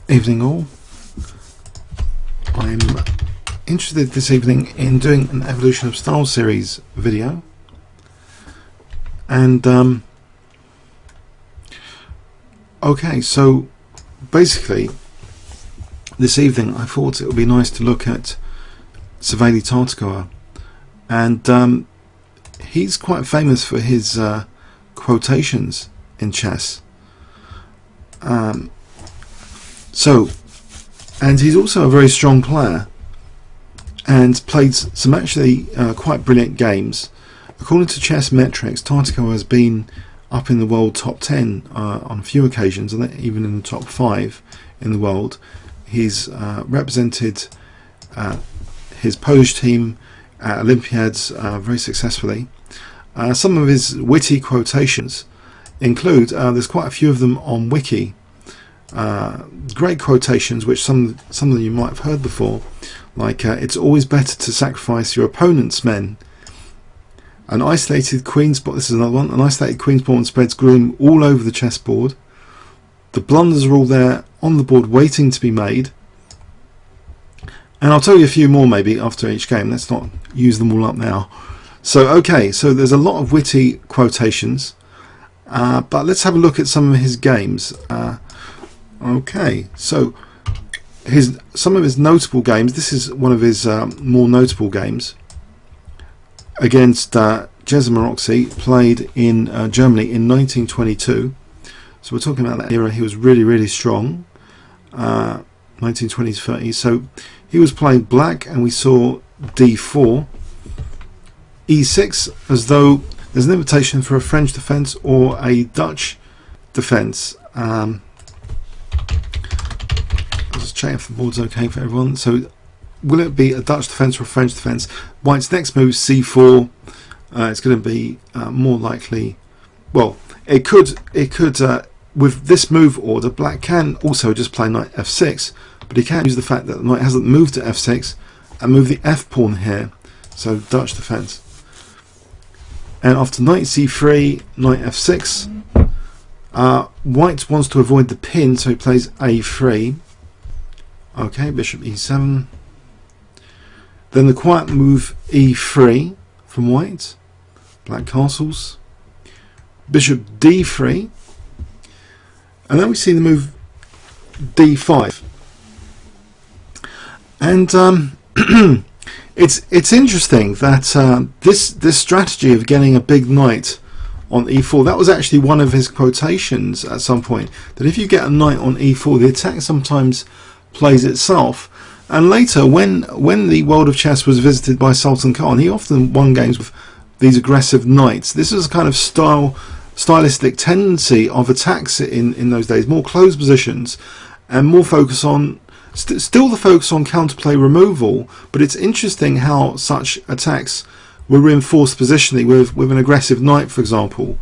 Evening all. I'm interested this evening in doing an Evolution of Style series video, and okay, so basically this evening I thought it would be nice to look at Tartakower, and he's quite famous for his quotations in chess. And he's also a very strong player and played some actually quite brilliant games. According to chess metrics, Tartakower has been up in the world top 10 on a few occasions, and even in the top 5 in the world. He's represented his Polish team at Olympiads very successfully. Some of his witty quotations include, there's quite a few of them on Wiki, great quotations which some of them you might have heard before, like it's always better to sacrifice your opponent's men. An isolated queen's pawn, this is another one, an isolated queen's pawn spreads gloom all over the chessboard. The blunders are all there on the board waiting to be made. And I'll tell you a few more maybe after each game, let's not use them all up now. So okay, so there's a lot of witty quotations, but let's have a look at some of his games. Okay, so some of his notable games. This is one of his more notable games against Jezmaroxy, played in Germany in 1922. So we're talking about that era. He was really strong, 1920s, 30s. So he was playing black, and we saw d4, e6, as though there's an invitation for a French defense or a Dutch defense. Just check if the board's okay for everyone. So will it be a Dutch defense or a French defense? White's next move, c4. It's going to be more likely, well, it could with this move order, black can also just play knight f6, but he can't use the fact that the knight hasn't moved to f6 and move the f pawn here. So Dutch defense. And after knight c3, knight f6, white wants to avoid the pin, so he plays a3. Okay, bishop e7. Then the quiet move e3 from white. Black castles. Bishop d3. And then we see the move d5. And it's interesting that this strategy of getting a big knight on e4, that was actually one of his quotations at some point, that if you get a knight on e4, the attack sometimes plays itself. And later, when the world of chess was visited by Sultan Khan, he often won games with these aggressive knights. This was a kind of stylistic tendency of attacks in those days, more closed positions and more focus on still the focus on counterplay removal. But it's interesting how such attacks were reinforced positionally with an aggressive knight, for example.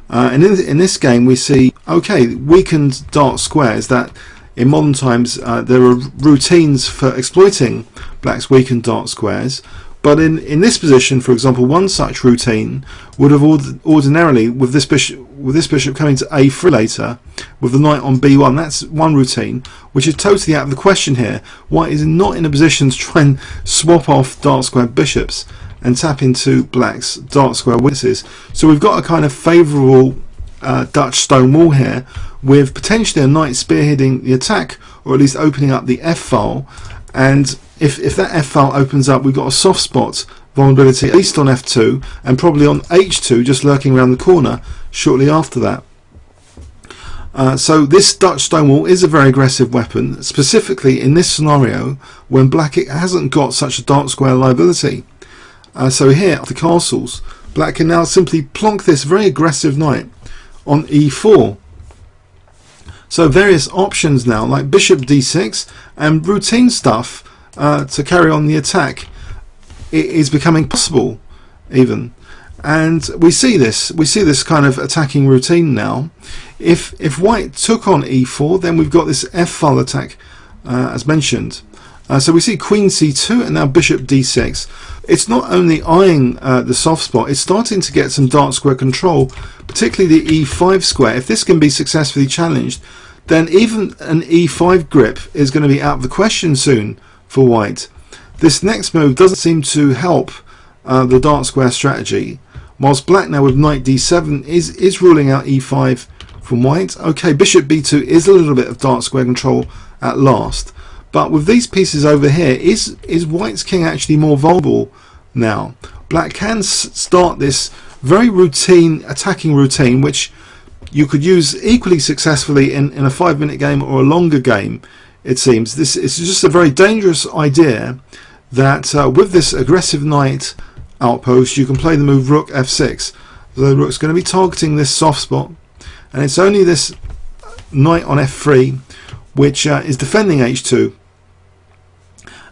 And in this game we see, okay, weakened dark squares. That in modern times there are routines for exploiting black's weakened dark squares, but in this position, for example, one such routine would have ordinarily, with this bishop coming to a3 later, with the knight on b1, that's one routine which is totally out of the question here. White is not in a position to try and swap off dark square bishops and tap into black's dark square weaknesses. So we've got a kind of favourable Dutch stone wall here, with potentially a knight spearheading the attack, or at least opening up the f-file. And if that f-file opens up, we've got a soft spot vulnerability, at least on f2, and probably on h2, just lurking around the corner shortly after that. So this Dutch stonewall is a very aggressive weapon, specifically in this scenario when black hasn't got such a dark square liability. So here, after castles, black can now simply plonk this very aggressive knight on e4. So various options now, like bishop d6 and routine stuff to carry on the attack, it is becoming possible even. And we see this kind of attacking routine now. If white took on e4, then we've got this f-file attack as mentioned. So we see queen c2 and now bishop d6. It's not only eyeing the soft spot, it's starting to get some dark square control, particularly the e5 square. If this can be successfully challenged, then even an e5 grip is going to be out of the question soon for white. This next move doesn't seem to help the dark square strategy, whilst black now with knight d7 is ruling out e5 from white. Okay, bishop b2 is a little bit of dark square control at last, but with these pieces over here, is white's king actually more vulnerable now? Black can start this very routine attacking routine, which you could use equally successfully in a 5-minute game or a longer game. It seems this is just a very dangerous idea that with this aggressive knight outpost you can play the move rook f6. The rook's going to be targeting this soft spot, and it's only this knight on f3 which is defending h2.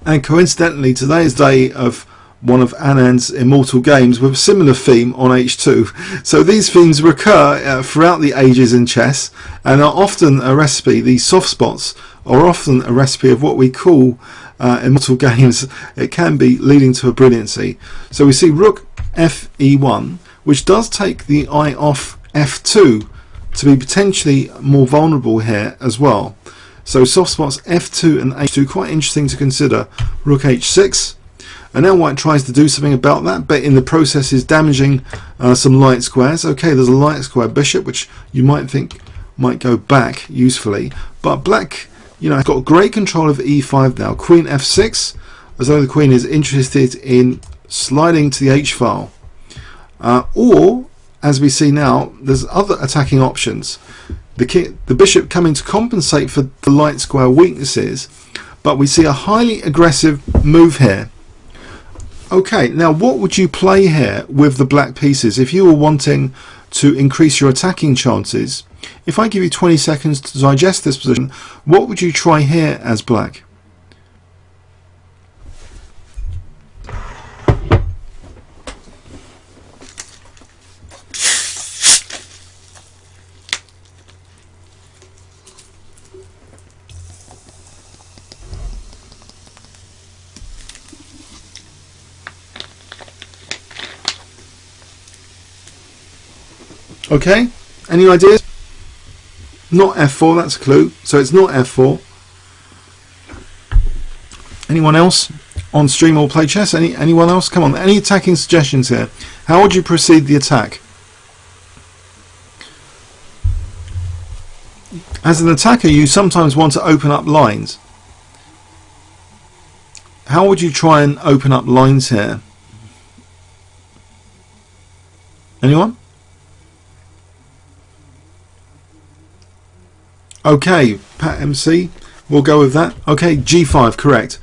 And coincidentally, today is day of one of Anand's immortal games with a similar theme on h2. So these themes recur throughout the ages in chess and are often a recipe. These soft spots are often a recipe of what we call immortal games. It can be leading to a brilliancy. So we see rook fe1, which does take the eye off f2 to be potentially more vulnerable here as well. So soft spots f2 and h2, quite interesting to consider. Rook h6, and now white tries to do something about that, but in the process is damaging some light squares. Okay, there's a light square bishop which you might think might go back usefully, but black, you know, has got great control of e5 now. Queen f6, as though the queen is interested in sliding to the h file, or as we see now, there's other attacking options. The bishop coming to compensate for the light square weaknesses, but we see a highly aggressive move here. Okay, now what would you play here with the black pieces if you were wanting to increase your attacking chances? If I give you 20 seconds to digest this position, what would you try here as black? Okay, any ideas? Not f4, that's a clue. So it's not f4. Anyone else on stream or play chess? Anyone else? Come on, any attacking suggestions here? How would you proceed the attack? As an attacker, you sometimes want to open up lines. How would you try and open up lines here? Anyone? Okay, Pat MC, we'll go with that. Okay, g5, correct.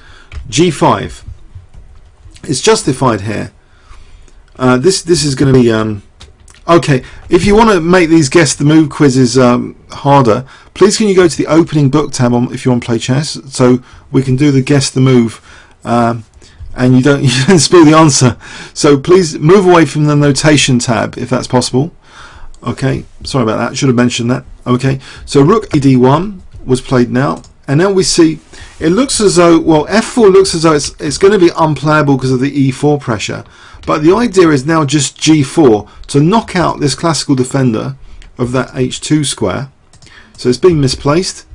g5 is justified here. This is going to be okay. If you want to make these guess the move quizzes harder, please can you go to the opening book tab if you want to play chess, so we can do the guess the move, and you don't spill the answer. So please move away from the notation tab if that's possible. Okay, sorry about that, should have mentioned that. Okay, so rook d1 was played now, and now we see it looks as though, well, f4 looks as though it's going to be unplayable because of the e4 pressure, but the idea is now just g4 to knock out this classical defender of that h2 square. So it's being misplaced.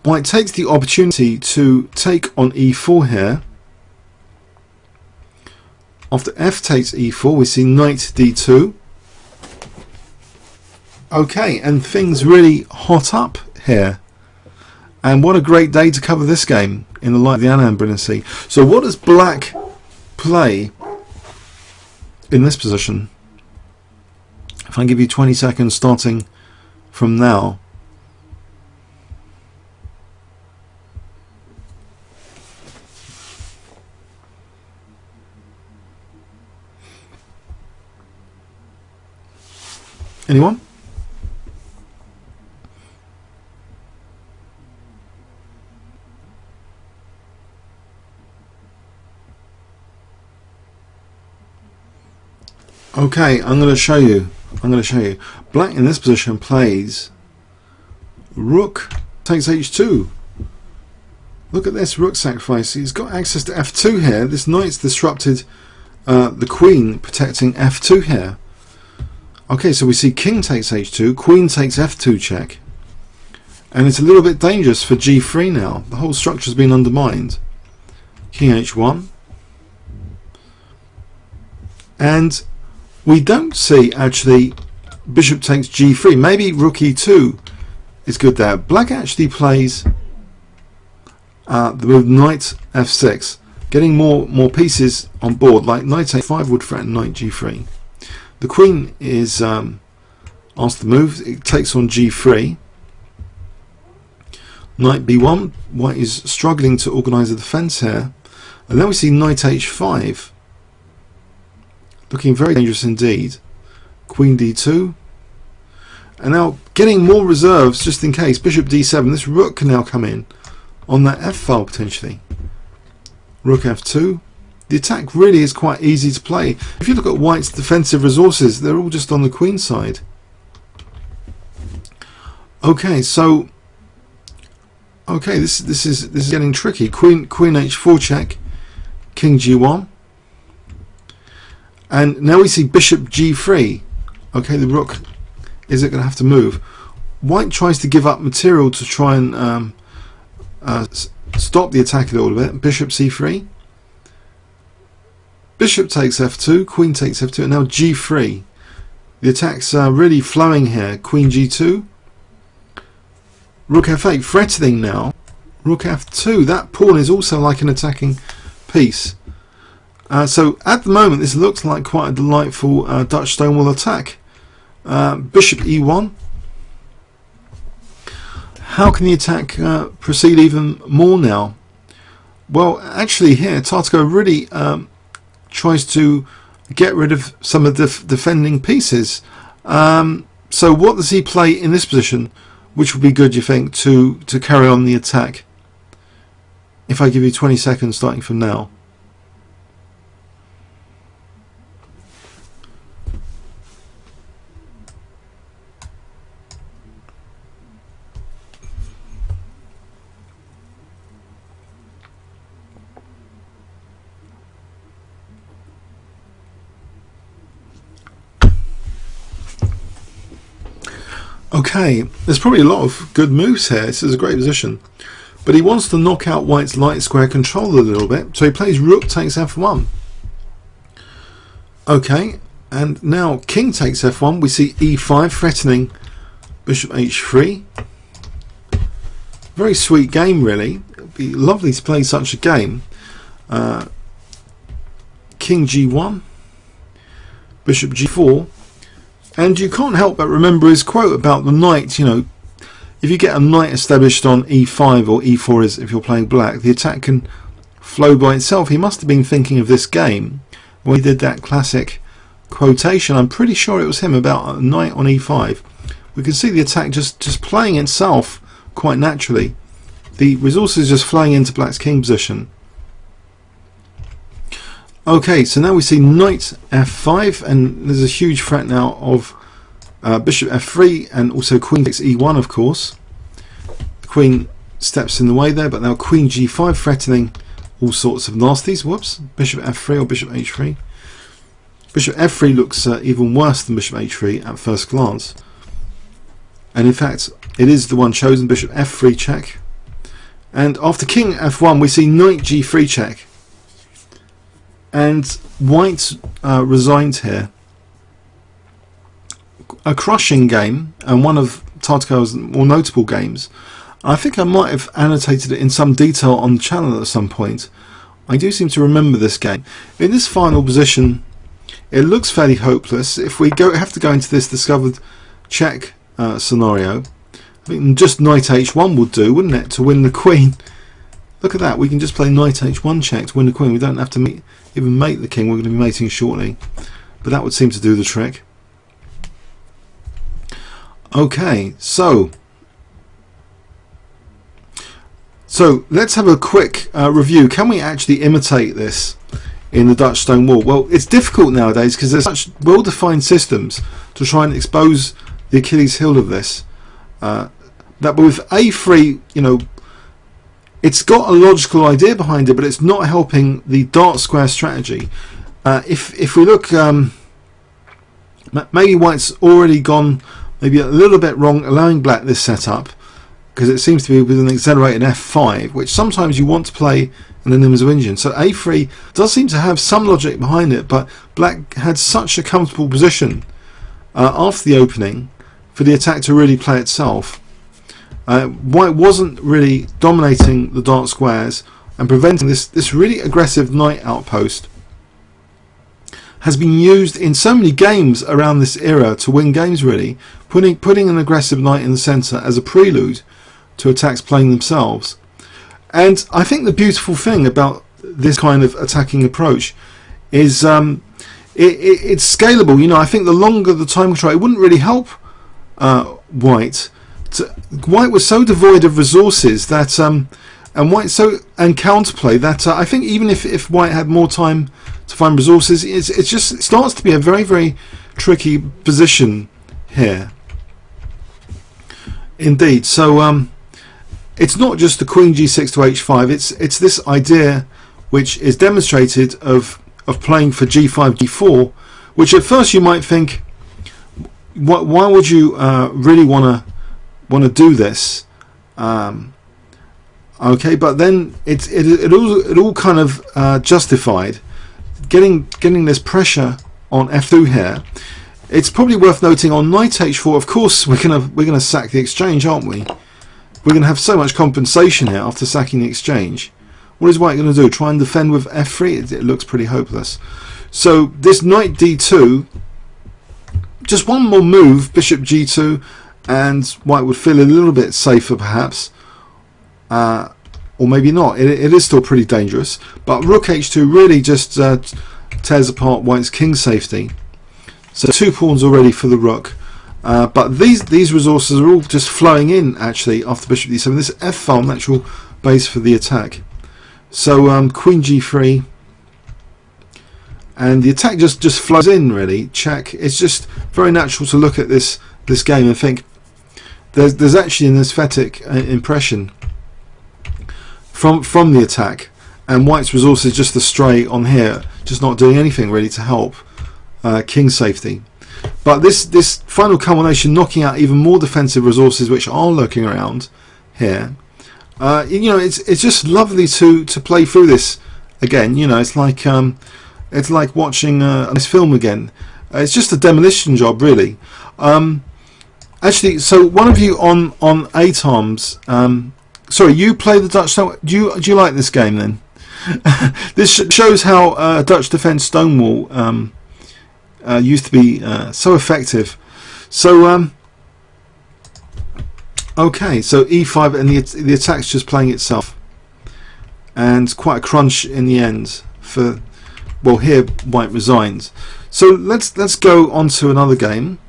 White takes the opportunity to take on e4 here. After f takes e4, we see knight d2. Okay, and things really hot up here. And what a great day to cover this game in the light of the Anand brilliancy. So what does black play in this position? If I give you 20 seconds starting from now. Anyone? Okay, I'm going to show you. Black in this position plays rook takes h2. Look at this rook sacrifice. He's got access to f2 here. This knight's disrupted the queen, protecting f2 here. Okay, so we see king takes h2, queen takes f2 check. and it's a little bit dangerous for g3 now. The whole structure's been undermined. King h1, and we don't see actually bishop takes g3. Maybe rook e2 is good there. Black actually plays the move knight f6, getting more pieces on board. Like knight a5 would threaten knight g3. The queen is asked to move. It takes on g3. Knight b1. White is struggling to organise a defence here, and then we see knight h5, looking very dangerous indeed. Queen d2, and now getting more reserves just in case. Bishop d7. This rook can now come in on that f file potentially. Rook f2. The attack really is quite easy to play. If you look at White's defensive resources, they're all just on the queen side. Okay, so this is getting tricky. Queen h4 check, king g1, and now we see bishop g3. Okay, the rook isn't going to have to move. White tries to give up material to try and stop the attack a little bit. Bishop c3. Bishop takes f2. Queen takes f2. And now g3. The attack's really flowing here. Queen g2. Rook f8. Threatening now. Rook f2. That pawn is also like an attacking piece. So at the moment this looks like quite a delightful Dutch stonewall attack. Bishop e1. How can the attack proceed even more now? Well, actually here Tartakower really tries to get rid of some of the defending pieces. So what does he play in this position, which would be good, you think, to carry on the attack? If I give you 20 seconds starting from now. Okay, there's probably a lot of good moves here. This is a great position, but he wants to knock out White's light square control a little bit, so he plays rook takes f1. Okay, and now king takes f1. We see e5 threatening bishop h3. Very sweet game, really. It'd be lovely to play such a game. King g1, bishop g4. And you can't help but remember his quote about the knight. You know, if you get a knight established on e5 or e4 is if you're playing black, the attack can flow by itself. He must have been thinking of this game when he did that classic quotation. I'm pretty sure it was him about a knight on e5. We can see the attack just playing itself quite naturally. The resources just flowing into black's king position. Okay, so now we see knight f5, and there's a huge threat now of bishop f3, and also queen takes e1, of course. The queen steps in the way there, but now queen g5 threatening all sorts of nasties. Whoops, bishop f3 or bishop h3. Bishop f3 looks even worse than bishop h3 at first glance. And in fact, it is the one chosen, bishop f3 check. And after king f1, we see knight g3 check. And White resigned here. A crushing game, and one of Tartakower's more notable games. I think I might have annotated it in some detail on the channel at some point. I do seem to remember this game. In this final position, it looks fairly hopeless. If we have to go into this discovered check scenario, I think just knight h1 would do, wouldn't it, to win the queen? Look at that, we can just play knight h1 check to win the queen. We don't have to even mate the king. We're going to be mating shortly, but that would seem to do the trick. Okay, so let's have a quick review. Can we actually imitate this in the Dutch stone wall? Well, it's difficult nowadays because there's such well-defined systems to try and expose the Achilles heel of this. That with a3, you know, it's got a logical idea behind it, but it's not helping the dark square strategy. If we look, maybe White's already gone maybe a little bit wrong allowing black this setup. because it seems to be with an accelerated f5, which sometimes you want to play in an Nimzo-Indian. So a3 does seem to have some logic behind it, but black had such a comfortable position after the opening for the attack to really play itself. White wasn't really dominating the dark squares and preventing this really aggressive knight outpost. Has been used in so many games around this era to win games, really, putting an aggressive knight in the centre as a prelude to attacks playing themselves. And I think the beautiful thing about this kind of attacking approach is it's scalable. You know, I think the longer the time control, it wouldn't really help White. White was so devoid of resources that and counterplay that I think even if White had more time to find resources, it just starts to be a very, very tricky position here. Indeed. So it's not just the Queen G6 to H5. It's this idea which is demonstrated of playing for G5 G4, which at first you might think, why would you really want to do this? Okay, but then it all kind of justified getting this pressure on f2 here. It's probably worth noting on knight h4. Of course, we're gonna sack the exchange, aren't we? We're gonna have so much compensation here after sacking the exchange. What is White going to do? Try and defend with f3? It looks pretty hopeless. So this knight d2, just one more move, bishop g2, and White would feel a little bit safer perhaps, or maybe not. It is still pretty dangerous, but rook h2 really just tears apart White's king safety. So 2 pawns already for the rook, but these resources are all just flowing in actually after bishop d7. This f-file, natural base for the attack. So queen g3, and the attack just flows in really. Check. It's just very natural to look at this game and think there's actually an aesthetic impression from the attack, and White's resources just astray on here, just not doing anything really to help king safety. But this final culmination, knocking out even more defensive resources which are lurking around here. You know, it's just lovely to play through this again. You know, it's like watching this film again. It's just a demolition job, really. Actually, so one of you on 8arms, sorry, you play the Dutch. Do you like this game then? This shows how Dutch defense Stonewall used to be so effective. So okay, so e5, and the attack's just playing itself, and quite a crunch in the end for, well, here White resigns. So let's go on to another game.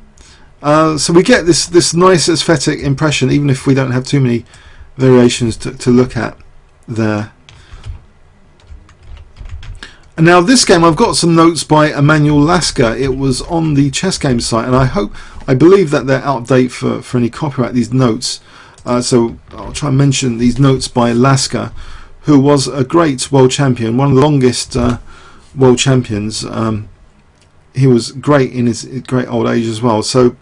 So we get this nice aesthetic impression, even if we don't have too many variations to look at there. And now this game, I've got some notes by Emanuel Lasker. It was on the Chess Game site, and I believe that they're out of date for any copyright, these notes. So I'll try and mention these notes by Lasker, who was a great world champion, one of the longest world champions. He was great in his great old age as well. So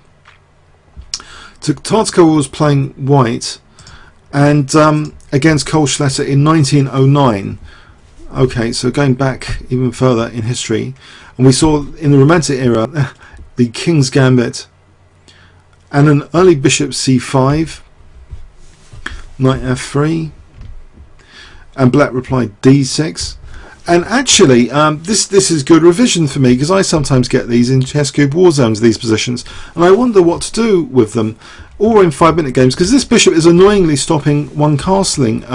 Tartakower was playing White, and against Kohlschletter in 1909. Okay, so going back even further in history, and we saw in the Romantic era the King's Gambit and an early bishop c5, knight f3, and black replied d6. And actually, this is good revision for me, because I sometimes get these in Chess Cube War Zones, these positions, and I wonder what to do with them, or in 5-minute games, because this bishop is annoyingly stopping one castling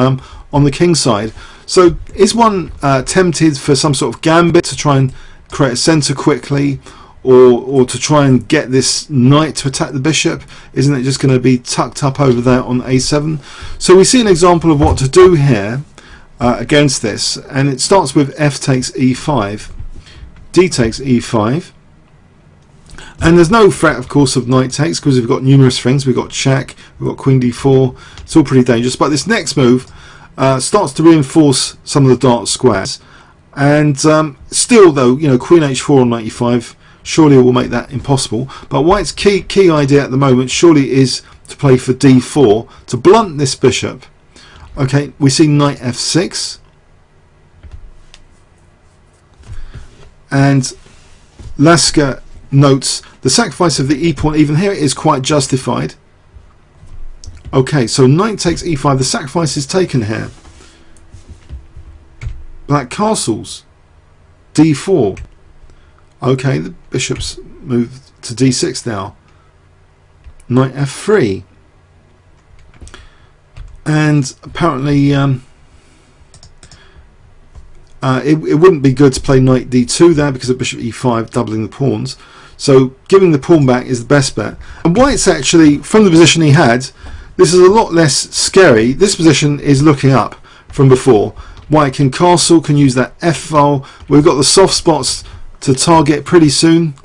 on the king side. So is one tempted for some sort of gambit to try and create a centre quickly, or to try and get this knight to attack the bishop? Isn't it just going to be tucked up over there on a7? So we see an example of what to do here against this, and it starts with f takes e5, d takes e5, and there's no threat, of course, of knight takes, because we've got numerous things. We've got check, we've got queen d4. It's all pretty dangerous, but this next move starts to reinforce some of the dark squares, and still though, you know, queen h4 on knight e5 surely will make that impossible. But White's key idea at the moment surely is to play for d4 to blunt this bishop. Okay, we see knight f6, and Lasker notes the sacrifice of the e pawn even here is quite justified. Okay, so knight takes e5, the sacrifice is taken here. Black castles, d4. Okay, the bishop's moved to d6 now. Knight f3. And apparently it wouldn't be good to play knight d2 there because of bishop e5 doubling the pawns. So giving the pawn back is the best bet. And White's actually, from the position he had, this is a lot less scary. This position is looking up from before. White can castle, can use that f file. We've got the soft spots to target pretty soon.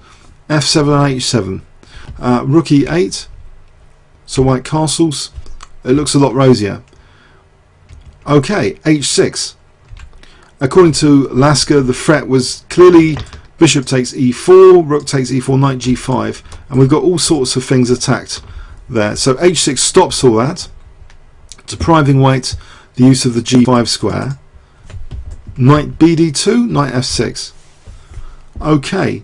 f7 and h7. Rook e8. So White castles. It looks a lot rosier. Okay, h6. According to Lasker, the threat was clearly bishop takes e4, rook takes e4, knight g5, and we've got all sorts of things attacked there. So h6 stops all that, depriving White the use of the g5 square. Knight bd2, knight f6. Okay,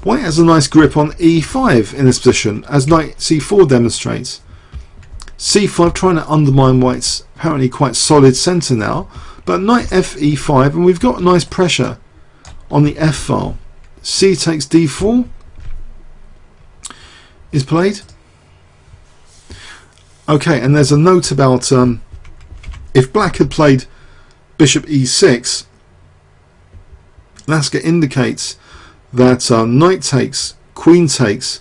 White has a nice grip on e5 in this position, as knight c4 demonstrates. c5 trying to undermine White's apparently quite solid centre now, but knight f e5, and we've got nice pressure on the f file. C takes d4 is played. Okay, and there's a note about if Black had played bishop e6, Lasker indicates that knight takes, queen takes,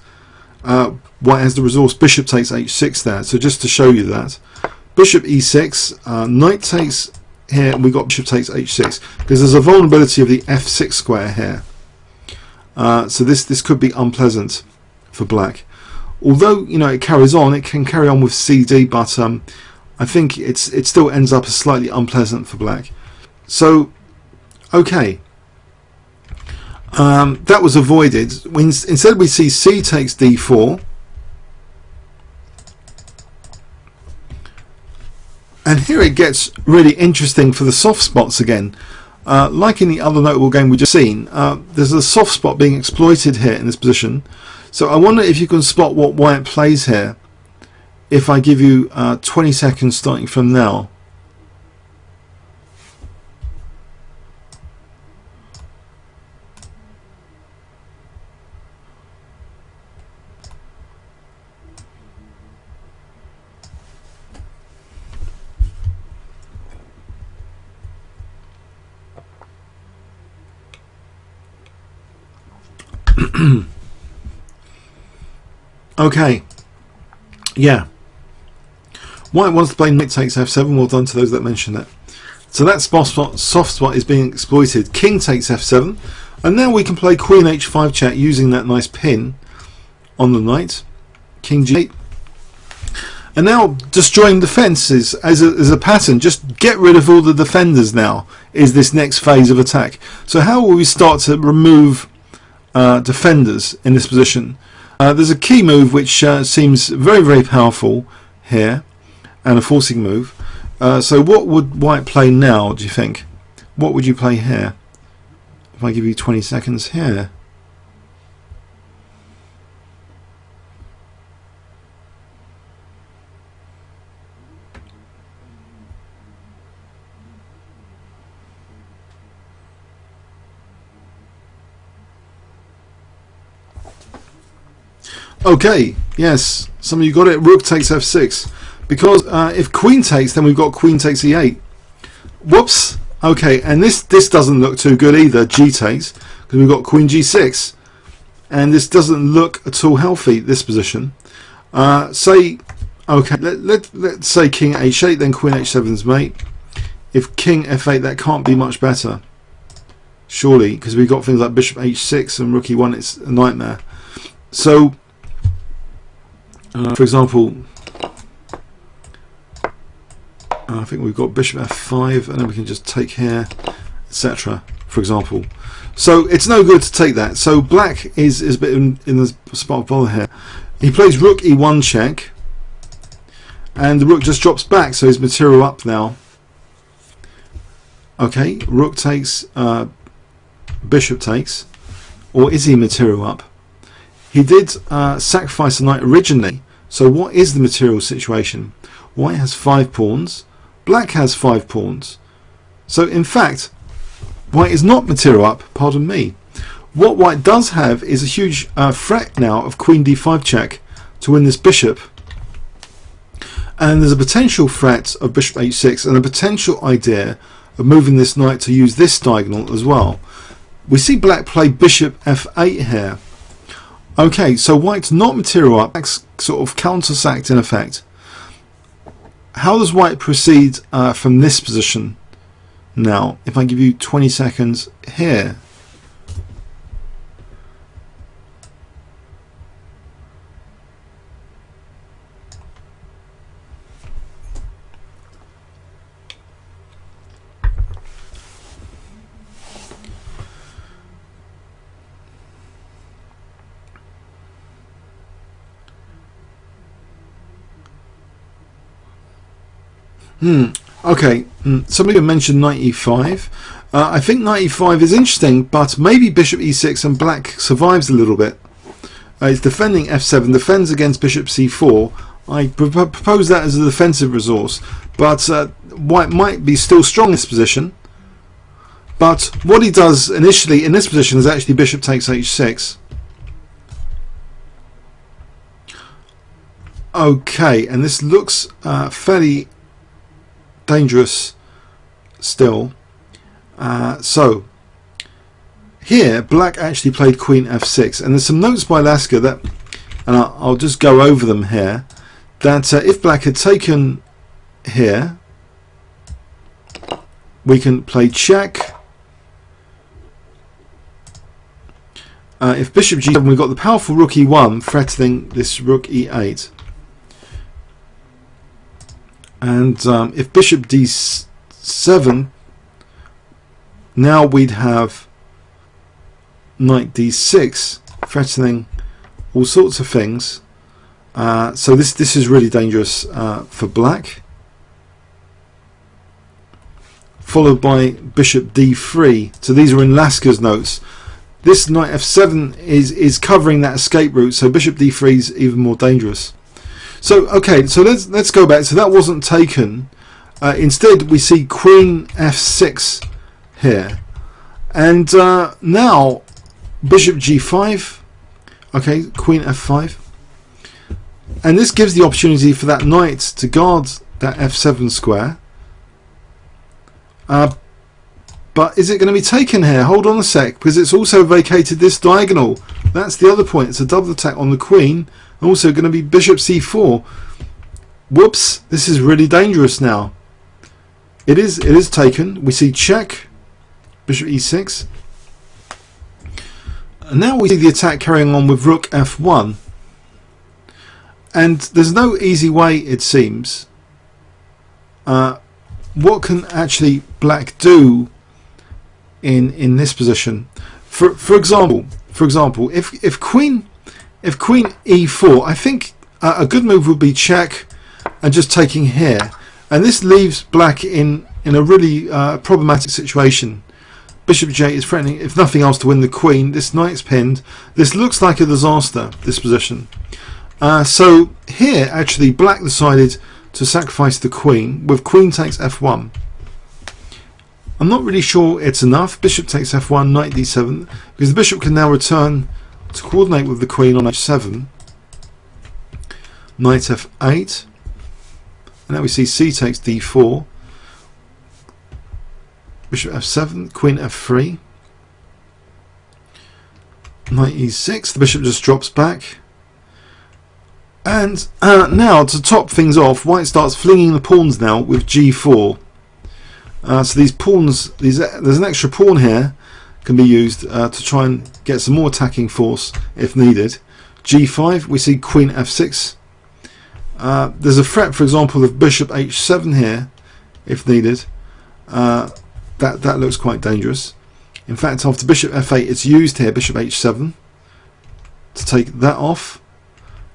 White has the resource, bishop takes h6 there. So just to show you that, bishop e6, knight takes here, and we've got bishop takes h6 because there's a vulnerability of the f6 square here. So this could be unpleasant for Black. Although, you know, it carries on, it can carry on with cd, but I think it still ends up as slightly unpleasant for Black. So, okay, that was avoided. Instead we see c takes d4, and here it gets really interesting for the soft spots again. Like in the other notable game we've just seen, there's a soft spot being exploited here in this position. So I wonder if you can spot what White plays here if I give you 20 seconds starting from now. Okay, yeah, White wants to play knight takes f7. Well done to those that mentioned that. So that soft spot is being exploited. King takes f7, and now we can play queen h5 check using that nice pin on the knight. King g8, and now destroying defences as a pattern. Just get rid of all the defenders now is this next phase of attack. So how will we start to remove defenders in this position? There's a key move which seems very, very powerful here, and a forcing move. So what would White play now, do you think? What would you play here? If I give you 20 seconds here. Okay, yes, some of you got it. Rook takes f6, because if queen takes, then we've got queen takes e8. Whoops. Okay, and this doesn't look too good either. G takes, because we've got queen g6, and this doesn't look at all healthy, this position. Say, okay, let's say king h8, then queen h7's mate. If king f8, that can't be much better, surely, because we've got things like bishop h6 and rook e1. It's a nightmare. So for example, I think we've got bishop f5, and then we can just take here, etc. for example. So it's no good to take that. So Black is a bit in the spot of bother here. He plays rook e1 check, and the rook just drops back, so he's material up now. Okay, rook takes, bishop takes, or is he material up? He did sacrifice a knight originally, so what is the material situation? White has 5 pawns, black has 5 pawns. So in fact, white is not material up, pardon me. What white does have is a huge threat now of queen d5 check to win this bishop. And there's a potential threat of bishop h6 and a potential idea of moving this knight to use this diagonal as well. We see black play bishop f8 here. Okay, so white's not material up, black's sort of counter-sacked in effect. How does white proceed from this position now? If I give you 20 seconds here. Okay, somebody mentioned knight e5. I think knight e5 is interesting, but maybe bishop e6 and black survives a little bit. It's defending f7, defends against bishop c4. I propose that as a defensive resource, but white might be still strong in this position. But what he does initially in this position is actually bishop takes h6. Okay, and this looks fairly dangerous still. So here black actually played queen f6, and there's some notes by Lasker that, and I'll just go over them here, that if black had taken here, we can play check. If bishop g7, we've got the powerful rook e1 threatening this rook e8. And if bishop d7, now we'd have knight d6 threatening all sorts of things. So this is really dangerous for black. Followed by bishop d3. So these are in Lasker's notes. This knight f7 is covering that escape route, so bishop d3 is even more dangerous. So okay, so let's go back. So that wasn't taken. Instead, we see queen f6 here, and now bishop g5. Okay, queen f5, and this gives the opportunity for that knight to guard that f7 square. But is it going to be taken here? Hold on a sec, because it's also vacated this diagonal. That's the other point. It's a double attack on the queen. Also going to be bishop c4. Whoops, this is really dangerous now. It is taken. We see check, bishop e6. And now we see the attack carrying on with rook f1. And there's no easy way, it seems. What can actually black do in this position? For example, if queen e4, I think a good move would be check and just taking here, and this leaves black in a really problematic situation. Bishop j is threatening, if nothing else, to win the queen. This knight's pinned. This looks like a disaster, this position. So here actually black decided to sacrifice the queen with queen takes f1. I'm not really sure it's enough. Bishop takes f1, knight d7, because the bishop can now return to coordinate with the queen on h7. Knight f8, and now we see c takes d4. Bishop f7, queen f3, knight e6. The bishop just drops back, and now to top things off, white starts flinging the pawns now with g4. So these pawns, there's an extra pawn here, can be used to try and get some more attacking force if needed. g5, we see queen f6. There's a threat, for example, of bishop h7 here if needed. That looks quite dangerous. In fact, after bishop f8, it's used here, bishop h7, to take that off.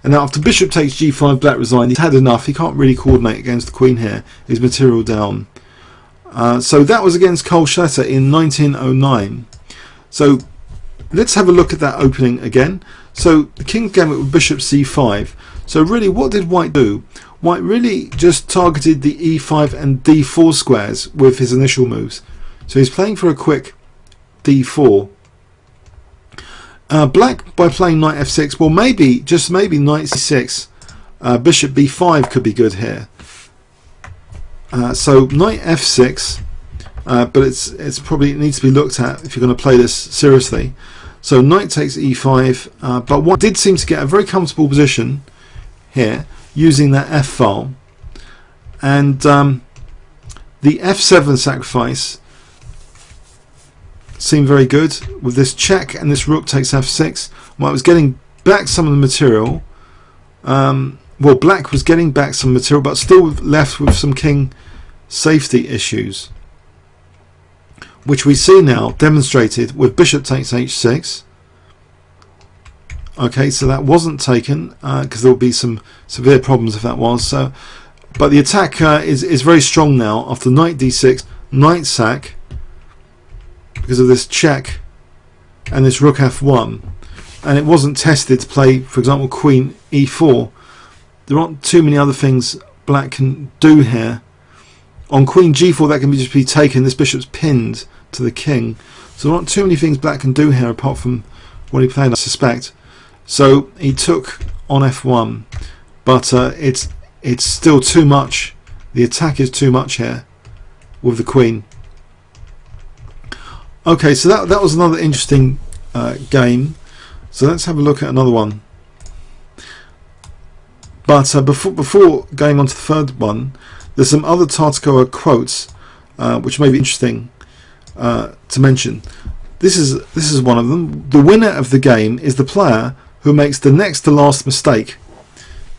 And now after bishop takes g5, black resigned. He's had enough. He can't really coordinate against the queen here. His material down. So that was against Carl Schletter in 1909. So let's have a look at that opening again. So the king came up with bishop c5. So really, what did white do? White really just targeted the e5 and d4 squares with his initial moves. So he's playing for a quick d4. Black, by playing knight f6, well, maybe, just maybe, knight c6, bishop b5 could be good here. So knight f6, but it's probably, it needs to be looked at if you're going to play this seriously. So knight takes e5, but white did seem to get a very comfortable position here using that f file, and the f7 sacrifice seemed very good with this check, and this rook takes f6. White was getting back some of the material. Well, black was getting back some material, but still left with some king safety issues, which we see now demonstrated with bishop takes h6. Okay, so that wasn't taken because there will be some severe problems if that was. So, but the attack is very strong now after knight d6, knight sack, because of this check and this rook f1, and it wasn't tested to play, for example, queen e4. There aren't too many other things black can do here. On queen g4, that can just be taken. This bishop's pinned to the king, so there aren't too many things black can do here apart from what he played, I suspect. So he took on f1, but it's still too much. The attack is too much here with the queen. Okay, so that was another interesting game. So let's have a look at another one. But before going on to the third one, there's some other Tartakower quotes which may be interesting to mention. This is one of them. The winner of the game is the player who makes the next to last mistake.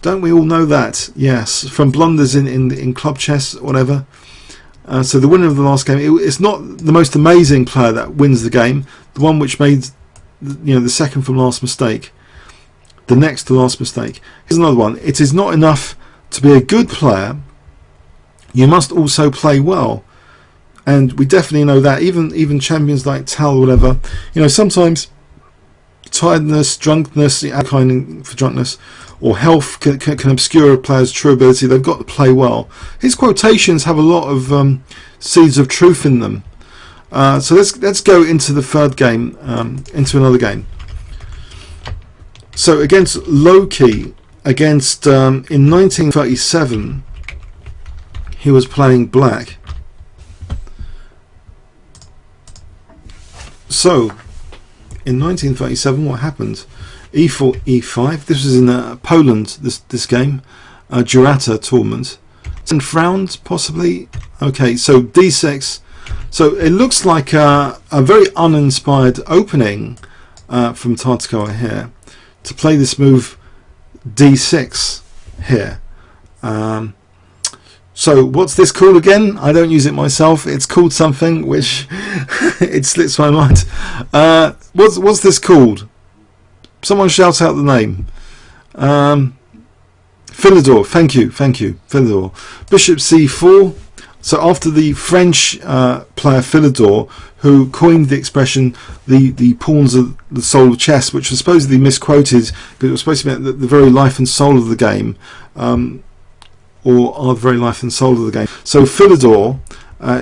Don't we all know that? Yes, from blunders in club chess, whatever. So the winner of the last game, it's not the most amazing player that wins the game. The one which made, the second from last mistake, the next to last mistake. Here's another one. It is not enough to be a good player. You must also play well, and we definitely know that. Even champions like Tal, whatever. Sometimes tiredness, drunkenness, kind for drunkenness, or health can obscure a player's true ability. They've got to play well. His quotations have a lot of seeds of truth in them. So let's go into the third game, into another game. So against Loki, against in 1937, he was playing black. So in 1937, what happened? E4, E5. This was in Poland. This game, Jurata tournament. And frowned possibly. Okay, so D6. So it looks like a very uninspired opening from Tartakower here to play this move D6 here. So what's this called again? I don't use it myself. It's called something which it slips my mind. What's this called? Someone shout out the name. Philidor. Thank you, Philidor. Bishop c4. So after the French player Philidor, who coined the expression the pawns are the soul of chess, which was supposedly misquoted because it was supposed to be the very life and soul of the game, or are the very life and soul of the game. So Philidor,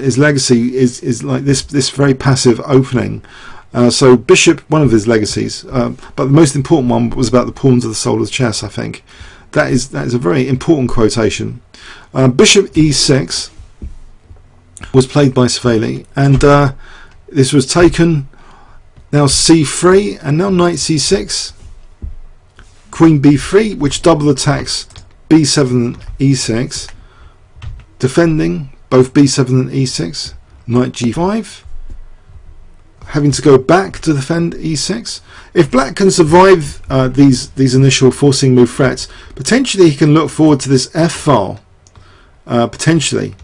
his legacy is like this very passive opening. So bishop, one of his legacies, but the most important one was about the pawns of the soul of chess. I think that is a very important quotation. Bishop e6 was played by Saveli, and this was taken. Now c3, and now knight c6, queen b3, which double attacks b7 and e6, defending both b7 and e6. Knight g5, having to go back to defend e6. If black can survive these initial forcing move threats, potentially he can look forward to this f file. Potentially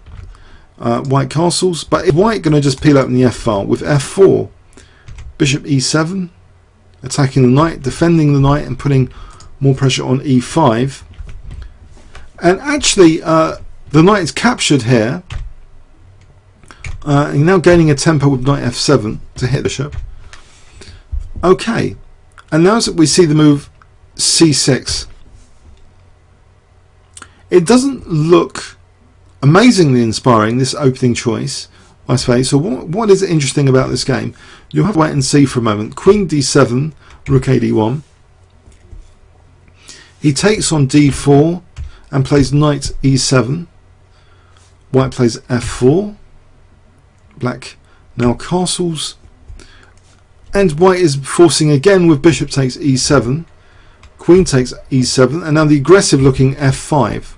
white castles, but is white going to just peel open the f file with f4, bishop e7, attacking the knight, defending the knight, and putting more pressure on e5, and actually the knight is captured here. You're now gaining a tempo with knight f7 to hit the bishop. Okay, and now we see the move c6. It doesn't look amazingly inspiring, this opening choice, I suppose. So what is interesting about this game? You'll have to wait and see for a moment. Queen d7, rook a d1. He takes on d4 and plays knight e7. White plays f4. Black now castles. And white is forcing again with bishop takes e7. Queen takes e7. And now the aggressive looking f5.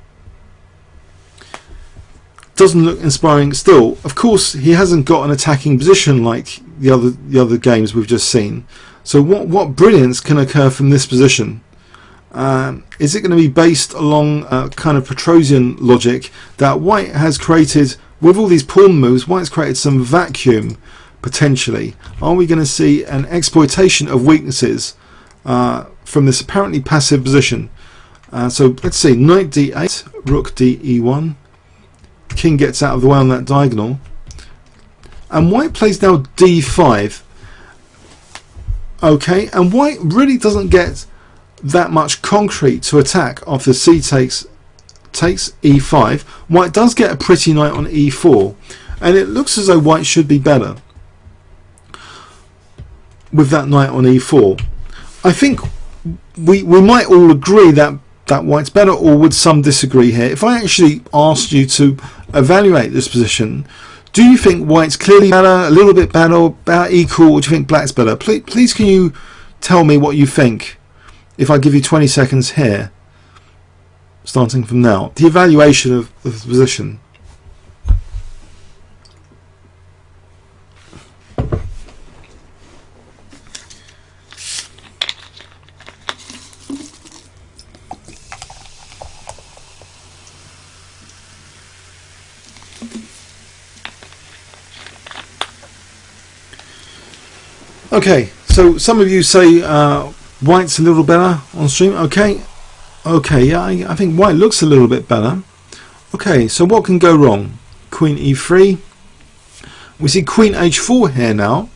Doesn't look inspiring still. Of course, he hasn't got an attacking position like the other games we've just seen. So what brilliance can occur from this position? Is it going to be based along kind of Petrosian logic that white has created, with all these pawn moves, white's created some vacuum potentially? Are we going to see an exploitation of weaknesses from this apparently passive position? So let's see, knight d8, rook d e1. King gets out of the way on that diagonal, and white plays now d5. Okay, and white really doesn't get that much concrete to attack after c takes e5. White does get a pretty knight on e4, and it looks as though white should be better with that knight on e4. I think we might all agree that white's better, or would some disagree here? If I actually asked you to evaluate this position, do you think white's clearly better, a little bit better, about equal, or do you think black's better? Please can you tell me what you think if I give you 20 seconds here, starting from now? The evaluation of the position. Okay, so some of you say white's a little better on stream. Okay, yeah, I think white looks a little bit better. Okay, so what can go wrong? Queen e3. We see queen h4 here now.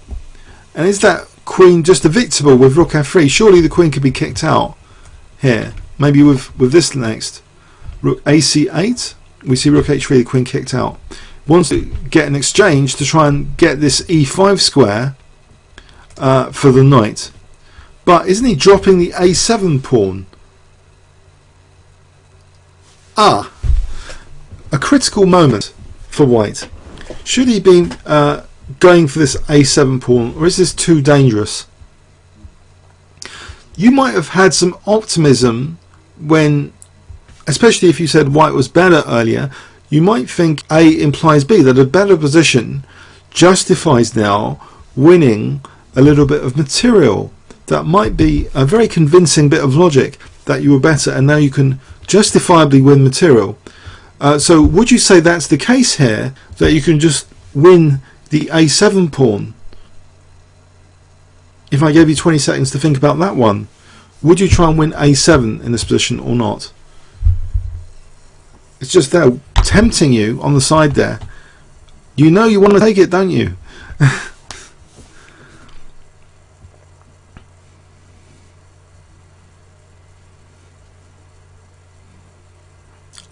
And is that queen just evictable with rook f3? Surely the queen could be kicked out here. Maybe with this next. Rook ac8. We see rook h3, the queen kicked out. Wants to get an exchange to try and get this e5 square for the knight, but isn't he dropping the a7 pawn? A critical moment for white. Should he be going for this a7 pawn, or is this too dangerous? You might have had some optimism when, especially if you said white was better earlier, you might think A implies B, that a better position justifies now winning a little bit of material. That might be a very convincing bit of logic that you were better and now you can justifiably win material. So would you say that's the case here, that you can just win the a7 pawn? If I gave you 20 seconds to think about that one, would you try and win a7 in this position or not? It's just there tempting you on the side there. You know you want to take it, don't you?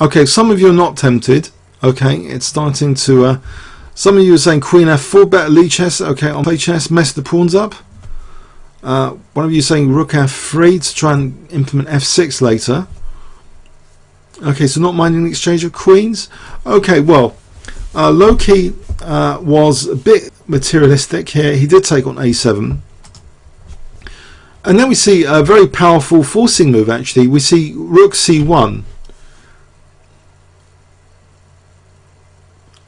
Okay, some of you are not tempted. Okay, it's starting to some of you are saying queen f4, better lead chess. Okay, on play chess, mess the pawns up. One of you saying rook f3 to try and implement f6 later. Okay, so not minding the exchange of queens. Okay, well, Loki was a bit materialistic here. He did take on a7. And then we see a very powerful forcing move actually. We see rook c1.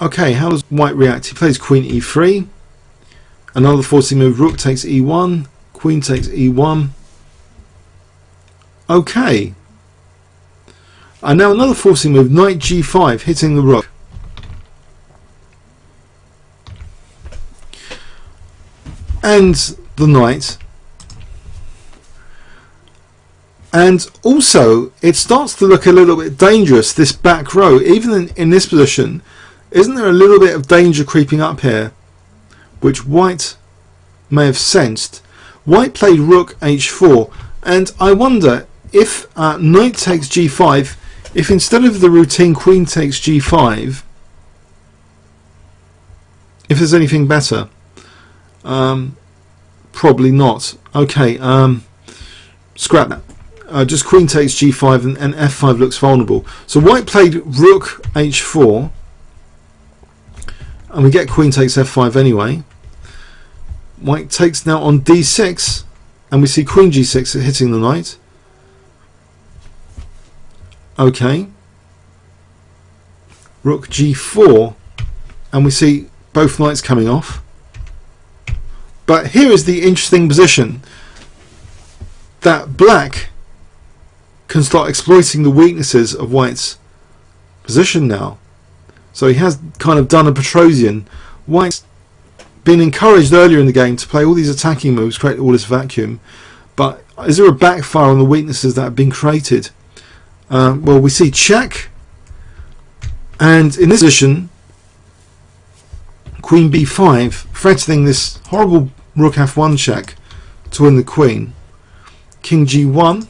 Okay, how does white react? He plays queen e3. Another forcing move, rook takes e1. Queen takes e1. Okay. And now another forcing move, knight g5, hitting the rook. And the knight. And also, it starts to look a little bit dangerous, this back row. Even in this position, isn't there a little bit of danger creeping up here, which white may have sensed? White played rook h4, and I wonder if knight takes g5, if instead of the routine queen takes g5, if there's anything better. Probably not. Okay, scrap that. Just queen takes g5 and f5 looks vulnerable. So white played rook h4, and we get queen takes f5 anyway. White takes now on d6, and we see queen g6 hitting the knight. Okay, rook g4, and we see both knights coming off. But here is the interesting position, that black can start exploiting the weaknesses of white's position now. So he has kind of done a Petrosian. White's been encouraged earlier in the game to play all these attacking moves, create all this vacuum, but is there a backfire on the weaknesses that have been created? Well, we see check, and in this position queen b5, threatening this horrible rook f1 check to win the queen. King g1,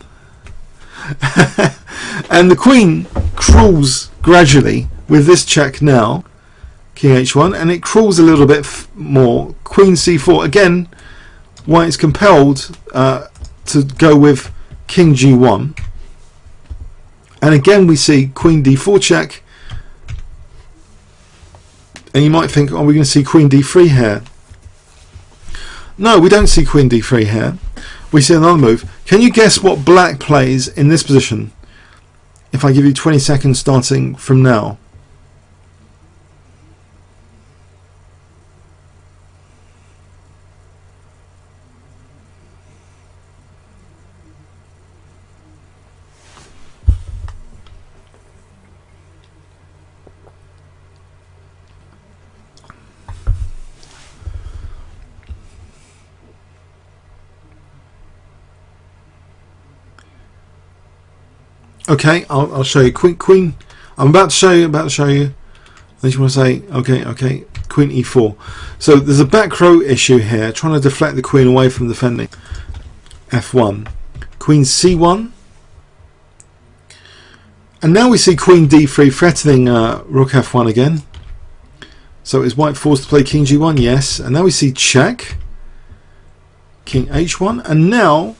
and the queen crawls gradually with this check now. King h1, and it crawls a little bit more. Queen c4 again. White is compelled to go with king g1, and again we see queen d4 check. And you might think, are we going to see queen d3 here? No, we don't see queen d3 here. We see another move. Can you guess what black plays in this position if I give you 20 seconds starting from now? Okay, I'll show you. Queen. I'm about to show you. I just want to say, okay. Queen e4. So there's a back row issue here, trying to deflect the queen away from defending. f1. Queen c1. And now we see queen d3 threatening rook f1 again. So is white forced to play king g1? Yes. And now we see check. King h1. And now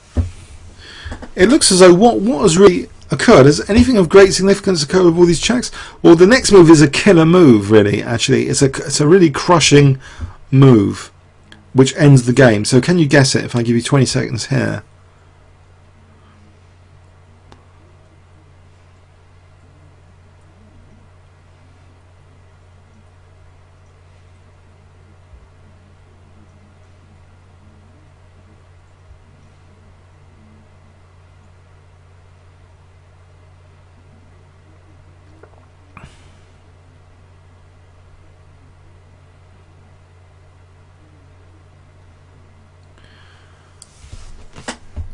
it looks as though what has really occurred, has anything of great significance occurred with all these checks? Well, the next move is a killer move, really. Actually, it's a really crushing move which ends the game. So can you guess it if I give you 20 seconds here?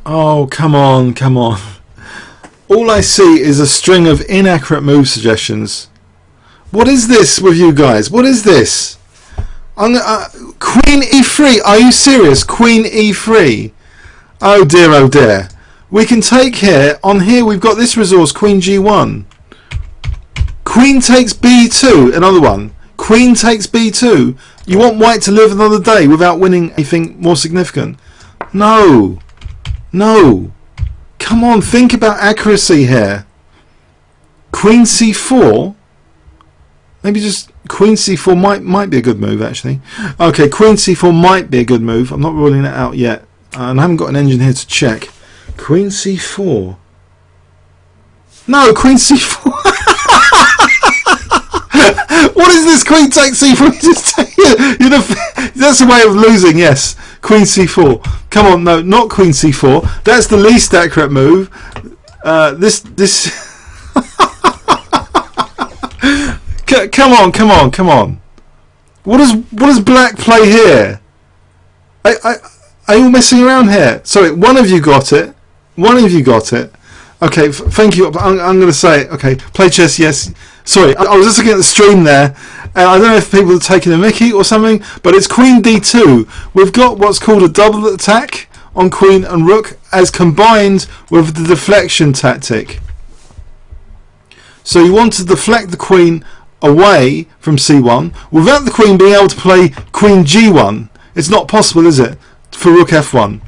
Oh, come on. All I see is a string of inaccurate move suggestions. What is this with you guys? What is this? Queen e3. Are you serious? Queen e3. Oh dear. We can take here. On here we've got this resource, queen g1. Queen takes b2. Another one. Queen takes b2. You want white to live another day without winning anything more significant? No. Come on, think about accuracy here. Queen c4. Maybe just queen c4 might be a good move, actually. Okay, queen c4 might be a good move. I'm not ruling that out yet. And I haven't got an engine here to check. Queen c4. No, queen c4. What is this? Queen takes c4. That's a way of losing, yes. Queen c4. Come on, no, not queen c4. That's the least accurate move. This. Come on. What does black play here? Are you all messing around here? Sorry, one of you got it. Okay, thank you. I'm going to say it. Okay, play chess, yes. Sorry, I was just looking at the stream there, and I don't know if people are taking a mickey or something, but it's queen d2. We've got what's called a double attack on queen and rook, as combined with the deflection tactic. So you want to deflect the queen away from c1 without the queen being able to play queen g1. It's not possible, is it, for rook f1?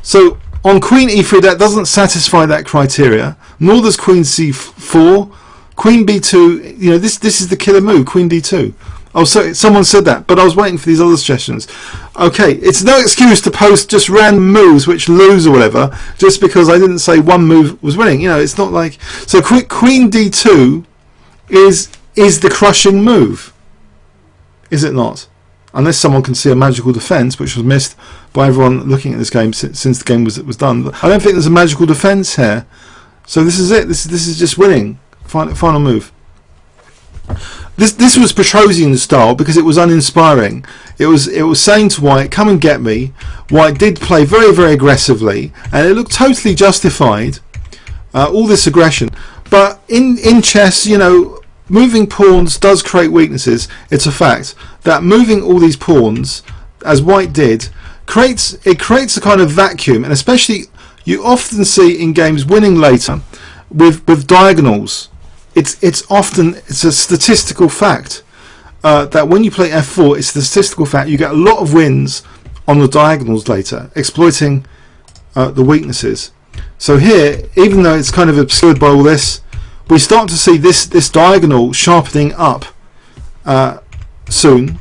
So on queen e3, that doesn't satisfy that criteria, nor does queen c4. Queen b2, you know, this is the killer move, queen d2. Oh, sorry, someone said that, but I was waiting for these other suggestions. Okay, it's no excuse to post just random moves which lose or whatever, just because I didn't say one move was winning. You know, it's not like... So queen d2 is the crushing move, is it not? Unless someone can see a magical defense, which was missed by everyone looking at this game since the game was done. I don't think there's a magical defense here. So this is it. This is just winning. Final move. This was Petrosian style because it was uninspiring. It was saying to White, "Come and get me." White did play very, very aggressively, and it looked totally justified. All this aggression, but in chess, you know, moving pawns does create weaknesses. It's a fact that moving all these pawns, as White did, creates a kind of vacuum, and especially you often see in games winning later with diagonals. It's a statistical fact that when you play f4, it's a statistical fact you get a lot of wins on the diagonals later, exploiting the weaknesses. So here, even though it's kind of obscured by all this, we start to see this diagonal sharpening up soon,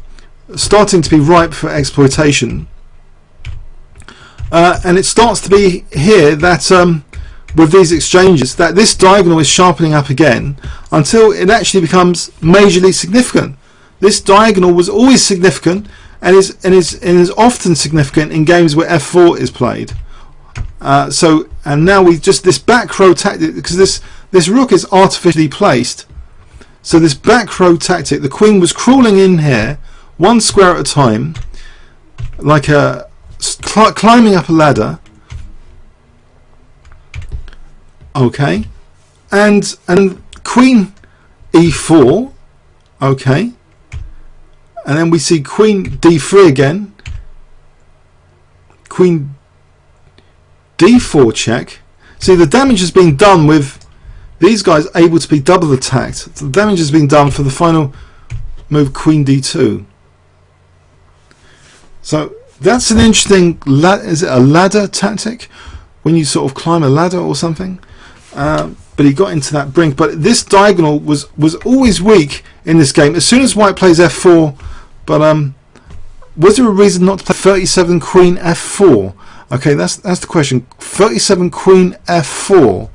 starting to be ripe for exploitation, and it starts to be here that with these exchanges, that this diagonal is sharpening up again until it actually becomes majorly significant. This diagonal was always significant and is often significant in games where f4 is played. And now we just this back row tactic, because this rook is artificially placed. So this back row tactic, the queen was crawling in here one square at a time, like climbing up a ladder. Okay, and queen e4, okay, and then we see queen d3 again, queen d4 check. See, the damage has been done with these guys able to be double attacked. The damage has been done for the final move, queen d2. So that's an interesting, is it a ladder tactic, when you sort of climb a ladder or something? But he got into that brink. But this diagonal was always weak in this game. As soon as White plays f4, but was there a reason not to play 37 queen f4? Okay, that's the question. 37 queen f4.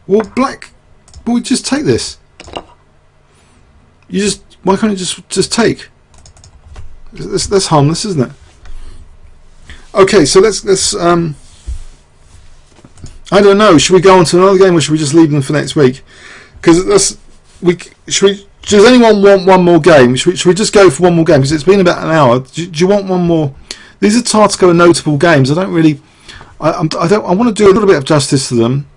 Well, black. Well, we just take this. Why can't you just take? That's harmless, isn't it? Okay, so let's I don't know, should we go on to another game or should we just leave them for next week? Because does anyone want one more game? Should we just go for one more game? Because it's been about an hour. Do you want one more? These are Tartakower notable games. I don't really I want to do a little bit of justice to them.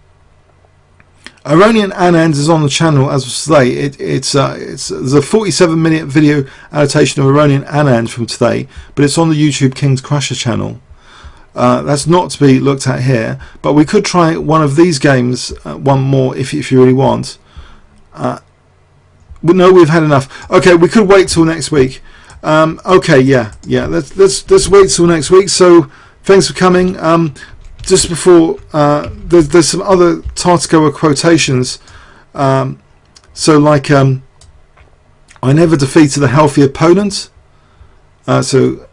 Iranian Anand is on the channel as of today. There's a 47-minute video annotation of Iranian Anand from today, but it's on the YouTube Kingscrushers channel. That's not to be looked at here, but we could try one of these games, one more if you really want. No, we've had enough. Okay, we could wait till next week. Okay, yeah. Let's wait till next week. So thanks for coming. Just before, there's some other Tartakower quotations. So like, I never defeated a healthy opponent. So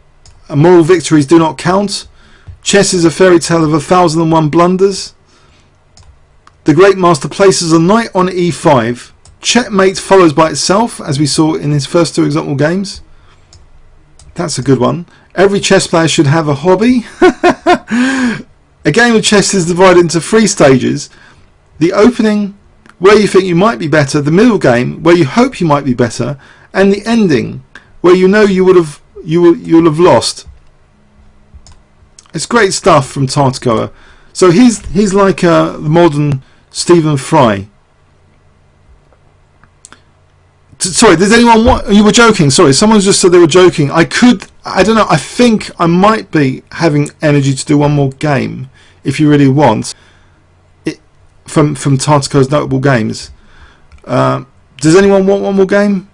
moral victories do not count. Chess is a fairy tale of 1,001 blunders. The great master places a knight on e5. Checkmate follows by itself, as we saw in his first two example games. That's a good one. Every chess player should have a hobby. A game of chess is divided into 3 stages. The opening, where you think you might be better. The middle game, where you hope you might be better. And the ending, where you know you'll have lost. It's great stuff from Tartakower. So he's like the modern Stephen Fry. Sorry, did anyone want? You were joking. Sorry, someone just said they were joking. I don't know. I think I might be having energy to do one more game if you really want. From Tartakower's notable games. Does anyone want one more game?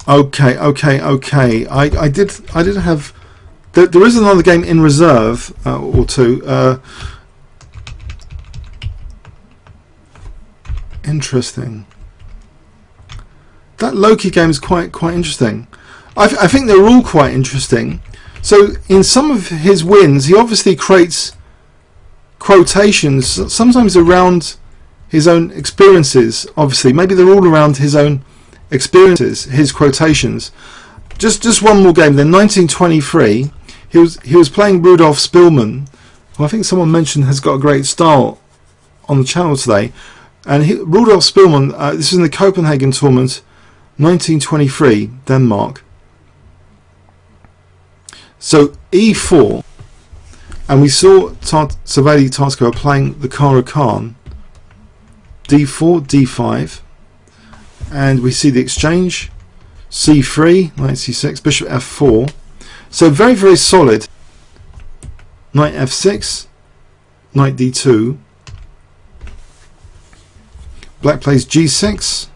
Okay. I did have. There is another game in reserve or two. Interesting. That Loki game is quite interesting. I think they're all quite interesting. So in some of his wins, he obviously creates quotations, sometimes around his own experiences. Obviously, maybe they're all around his own experiences, his quotations. Just one more game. Then 1923, he was playing Rudolf Spielmann, who I think someone mentioned has got a great style on the channel today. And Rudolf Spielmann, this is in the Copenhagen tournament, 1923, Denmark. So e4, and we saw Savali Tartakower playing the Kara Khan, d4, d5, and we see the exchange, c3, knight c6, bishop f4. So very solid. Knight f6, knight d2. Black plays g6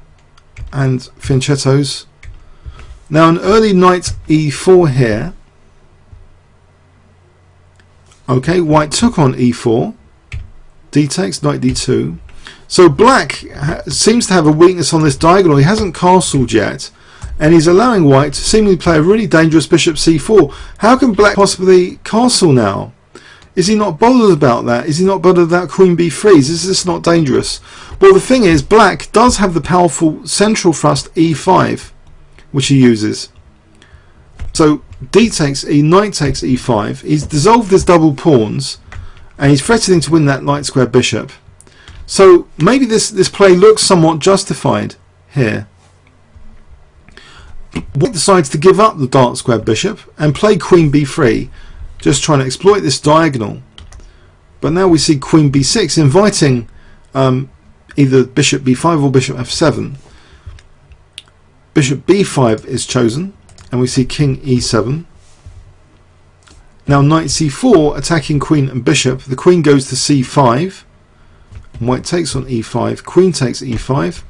and fianchettos. Now an early knight e4 here. Okay, white took on e4, d takes, knight d2. So black seems to have a weakness on this diagonal. He hasn't castled yet, and he's allowing white to seemingly play a really dangerous bishop c4. How can black possibly castle now? Is he not bothered about that? Is he not bothered about queen b3? Is this not dangerous? Well, the thing is, black does have the powerful central thrust e5, which he uses. So d takes e, knight takes e5. He's dissolved his double pawns, and he's threatening to win that light square bishop. So maybe this play looks somewhat justified here. White decides to give up the dark square bishop and play queen b3, just trying to exploit this diagonal. But now we see queen b6, inviting either bishop b5 or bishop f7. Bishop b5 is chosen, and we see king e7. Now knight c4, attacking queen and bishop. The queen goes to c5. White takes on e5. Queen takes e5.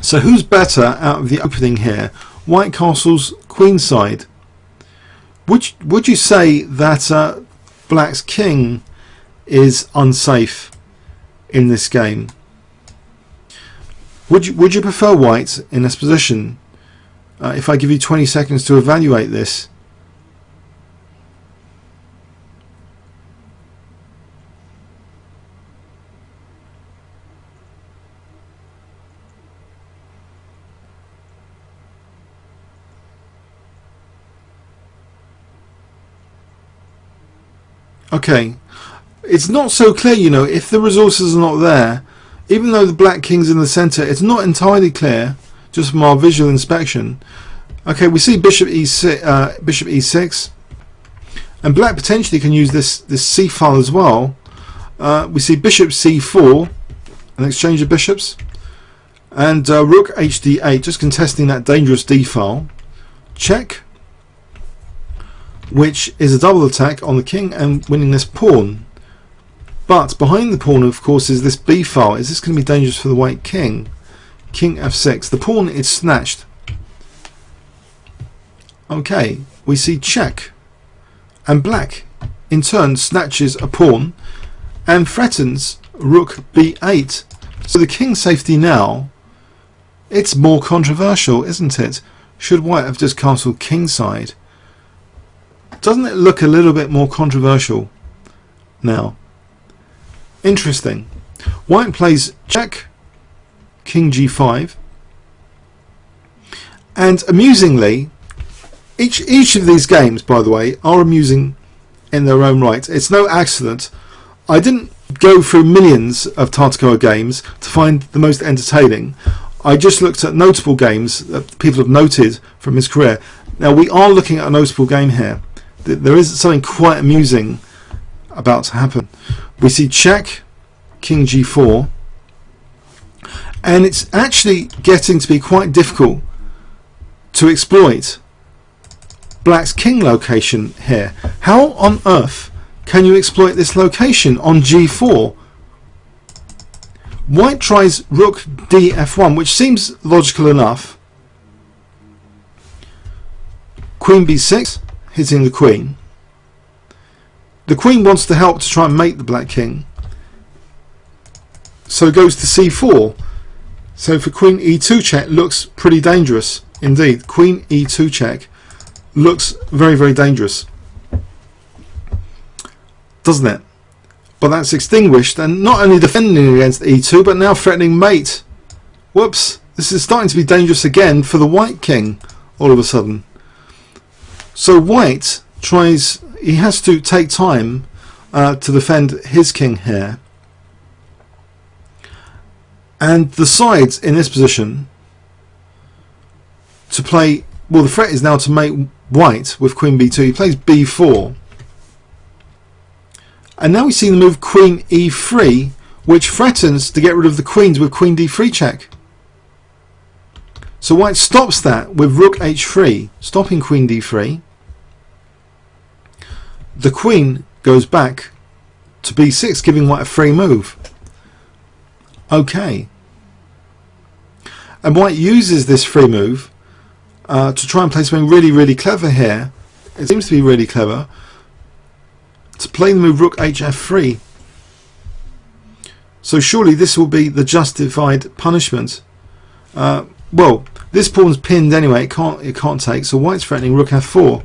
So who's better out of the opening here? White castles queenside. Would you say that black's king is unsafe in this game? Would you prefer white in this position? If I give you 20 seconds to evaluate this. Okay, it's not so clear, you know, if the resources are not there, even though the black king's in the center, it's not entirely clear just from our visual inspection. Okay, we see bishop e6, and black potentially can use this c file as well. We see bishop c4, an exchange of bishops, and rook hd8, just contesting that dangerous d file. Check, which is a double attack on the king and winning this pawn. But behind the pawn, of course, is this b file. Is this going to be dangerous for the white king? King f6. The pawn is snatched. Okay, we see check, and black in turn snatches a pawn and threatens rook b8. So the king's safety now, it's more controversial, isn't it? Should white have just castled kingside? Doesn't it look a little bit more controversial now? Interesting. White plays check, king g5, and amusingly, each of these games, by the way, are amusing in their own right. It's no accident. I didn't go through millions of Tartakower games to find the most entertaining. I just looked at notable games that people have noted from his career. Now we are looking at a notable game here. There is something quite amusing about to happen. We see check, king g4, and it's actually getting to be quite difficult to exploit black's king location here. How on earth can you exploit this location on g4? White tries rook df1, which seems logical enough. Queen b6, hitting the queen. The queen wants to help to try and mate the black king, so goes to c4. So for queen e2 check looks pretty dangerous indeed. Queen e2 check looks very, very dangerous, doesn't it? But that's extinguished, and not only defending against e2 but now threatening mate. Whoops, this is starting to be dangerous again for the white king all of a sudden. So white tries, he has to take time to defend his king here, and decides in this position to play, well, the threat is now to mate white with queen b2. He plays b4, and now we see the move queen e3, which threatens to get rid of the queens with queen d3 check. So white stops that with rook h3, stopping queen d3. The queen goes back to b6, giving white a free move. Okay, and white uses this free move to try and play something really, really clever here. It seems to be really clever to play the move rook hf3. So surely this will be the justified punishment. Well, this pawn's pinned anyway, it can't take, so white's threatening rook f4,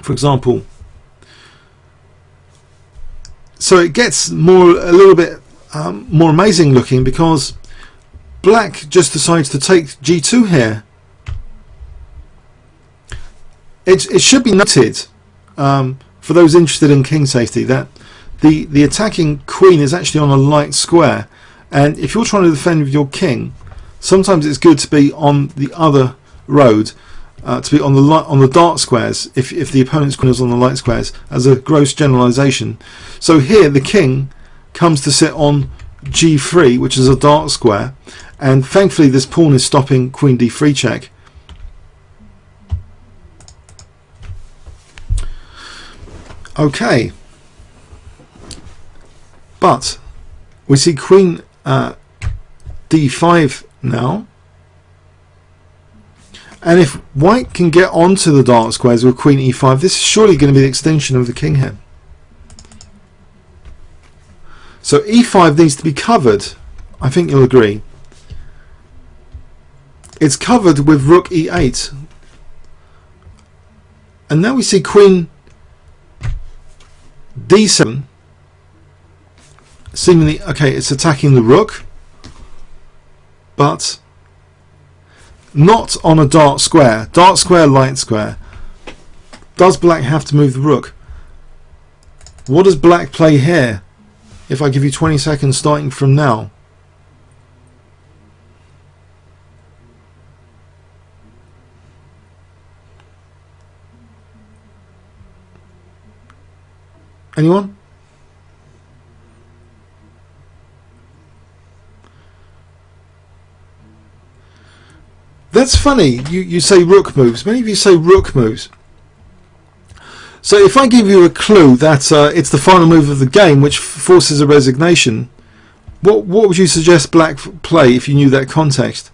for example. So it gets a little bit more amazing looking, because black just decides to take g2 here. It should be noted, for those interested in king safety, that the attacking queen is actually on a light square, and if you're trying to defend with your king, sometimes it's good to be on the other road, to be on the dark squares if the opponent's queen is on the light squares, as a gross generalization. So here the king comes to sit on g3, which is a dark square, and thankfully this pawn is stopping queen d3 check. Okay, but we see queen d5 now, and if white can get onto the dark squares with queen e5, this is surely going to be the extinction of the king here. So e5 needs to be covered, I think you'll agree. It's covered with rook e8, and now we see queen d7, seemingly, okay, it's attacking the rook, but not on a dark square. Dark square, light square. Does black have to move the rook? What does black play here? If I give you 20 seconds starting from now. Anyone? That's funny, you say rook moves. Many of you say rook moves. So if I give you a clue that it's the final move of the game, which forces a resignation, what would you suggest black play if you knew that context?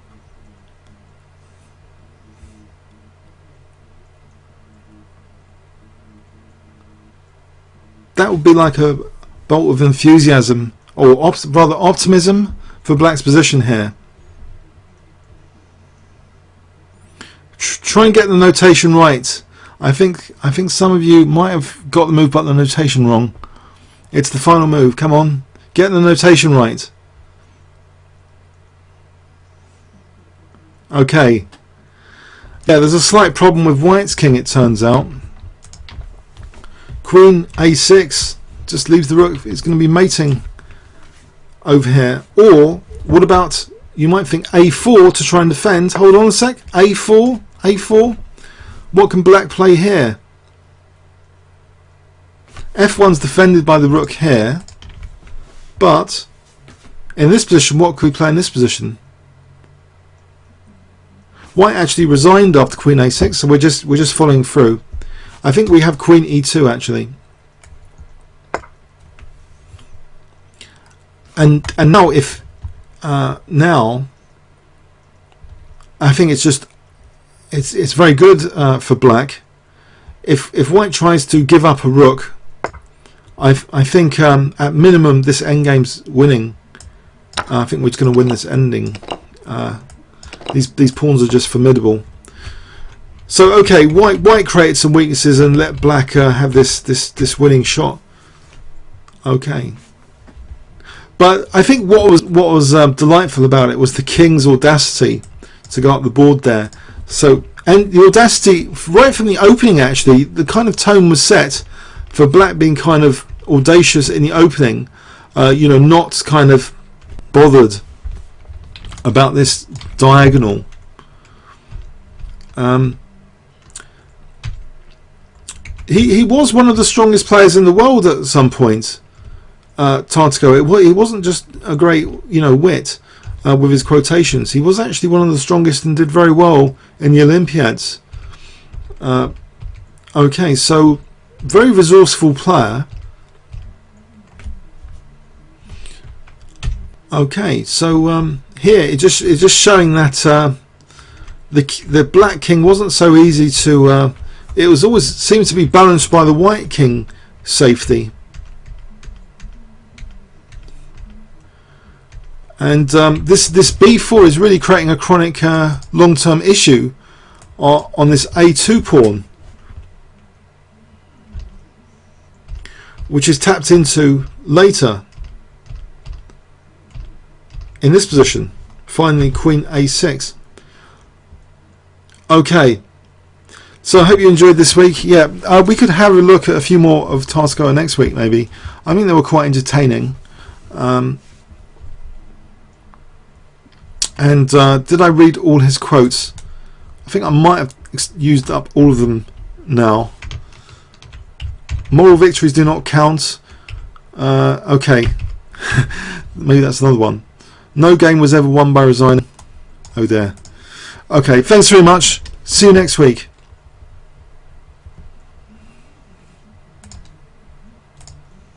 That would be like a bolt of enthusiasm, or rather optimism, for black's position here. Try and get the notation right. I think some of you might have got the move but the notation wrong. It's the final move. Come on, get the notation right. Okay. Yeah, there's a slight problem with white's king, it turns out. Queen a6 just leaves the rook. It's going to be mating over here. Or what about you might think a4 to try and defend. Hold on a sec. A4. What can black play here? F1's defended by the rook here, but in this position, what could we play in this position? White actually resigned after queen a6, so we're just following through. I think we have queen e2 actually, and now if now I think it's very good for black. If white tries to give up a rook, I think at minimum this endgame's winning. I think we're just going to win this ending. These pawns are just formidable. So okay, white created some weaknesses and let black have this winning shot. Okay, but I think what was delightful about it was the king's audacity to go up the board there. So, and the audacity right from the opening, actually, the kind of tone was set for black being kind of audacious in the opening, you know, not kind of bothered about this diagonal. He was one of the strongest players in the world at some point, Tartakower. He wasn't just a great, you know, wit with his quotations. He was actually one of the strongest and did very well in the Olympiads. Okay, so very resourceful player. Okay, so here it's just showing that the black king wasn't so easy to. It was always seemed to be balanced by the white king safety, and this b4 is really creating a chronic long-term issue on this a2 pawn, which is tapped into later in this position. Finally, queen a6. Okay, so I hope you enjoyed this week. Yeah, we could have a look at a few more of Tartakower next week maybe. I think they were quite entertaining. And did I read all his quotes? I think I might have used up all of them now. Moral victories do not count. Okay, maybe that's another one. No game was ever won by resigning. Oh dear. Okay, thanks very much. See you next week.